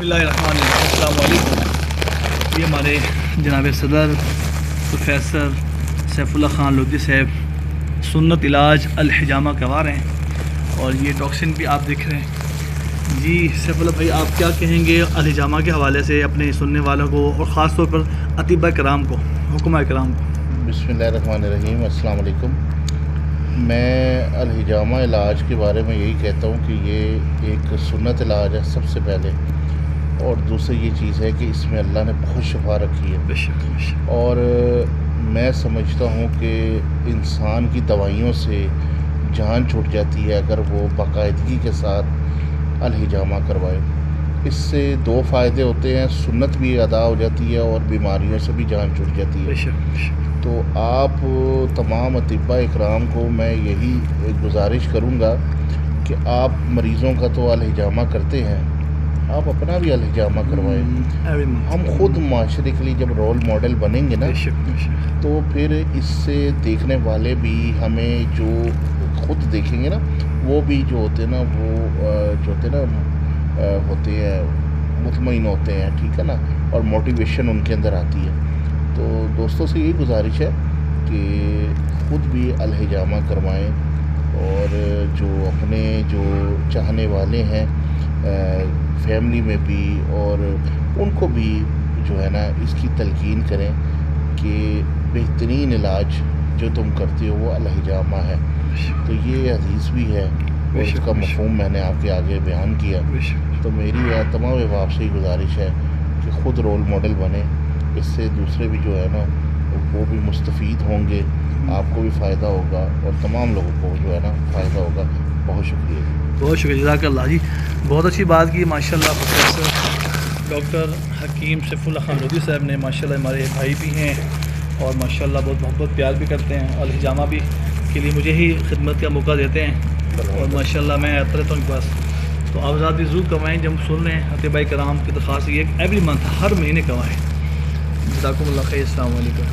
बिस्मिल्लाहिर्रहमानिर्रहीम। अस्सलाम वालेकुम। ये हमारे जनाब सदर प्रोफेसर सैफुल्लाह खान लोधी साहब सुन्नत इलाज अल-हिजामा करवा रहे हैं और ये टॉक्सिन भी आप देख रहे हैं। जी सैफुल्लाह भाई, आप क्या कहेंगे अल-हिजामा के हवाले से अपने सुनने वालों को और ख़ास तौर पर अतिबा कराम को, हुक्मा कराम को? बिस्मिल्लाहिर्रहमानिर्रहीम। अस्सलाम वालेकुम। मैं अल-हिजामा इलाज के बारे में यही कहता हूँ कि ये एक सुन्नत इलाज है सबसे पहले, और दूसरी ये चीज़ है कि इसमें अल्लाह ने बहुत शफा रखी है। और मैं समझता हूँ कि इंसान की दवाइयों से जान छूट जाती है अगर वो बाकायदगी के साथ अल-हिजामा करवाए। इससे दो फ़ायदे होते हैं, सुन्नत भी अदा हो जाती है और बीमारियों से भी जान छूट जाती है। तो आप तमाम अतिबा इकराम को मैं यही गुजारिश करूँगा कि आप मरीज़ों का तो अल-हिजामा करते हैं, आप अपना भी अल-हिजामा करवाएं। हम खुद माशरे के लिए जब रोल मॉडल बनेंगे ना, तो फिर इससे देखने वाले भी हमें जो खुद देखेंगे ना, वो भी जो होते हैं ना, वो जो होते हैं ना, होते हैं मुतमईन होते हैं, ठीक है ना, और मोटिवेशन उनके अंदर आती है। तो दोस्तों से यही गुजारिश है कि ख़ुद भी अल-हिजामा करवाएं और जो अपने जो चाहने वाले हैं फैमिली में भी, और उनको भी जो है ना इसकी तलकीन करें कि बेहतरीन इलाज जो तुम करते हो वो अल-हिजामा है। तो ये हदीस भी है और इसका मफ़हूम मैंने आपके आगे बयान किया। तो मेरी तमाम अहबाब से ही गुजारिश है कि ख़ुद रोल मॉडल बने, इससे दूसरे भी जो है ना वो भी मुस्तफ़ीद होंगे, आपको भी फ़ायदा होगा और तमाम लोगों को जो है ना फ़ायदा होगा। बहुत शुक्रिया, बहुत शुक्रिया, जज़ाकल्लाह जी। बहुत अच्छी बात की माशाल्लाह। प्रोफेसर डॉक्टर हकीम सैफुल्लाह खान लोधी साहब ने माशाल्लाह हमारे भाई भी हैं और माशाल्लाह बहुत मोहब्बत प्यार भी करते हैं, और हिजामा भी के लिए मुझे ही खिदमत का मौका देते हैं और माशाल्लाह मैं आता रहता हूँ उनके पास। तो आप ज़्यादा भी ज़रूर करवाएँ। जब हम सुन रहे हैं अतिबा कराम की दरख्वास्त ये एवरी मंथ, हर महीने करवाएँ। जज़ाकुमुल्लाह खैर। अस्सलाम वालेकुम।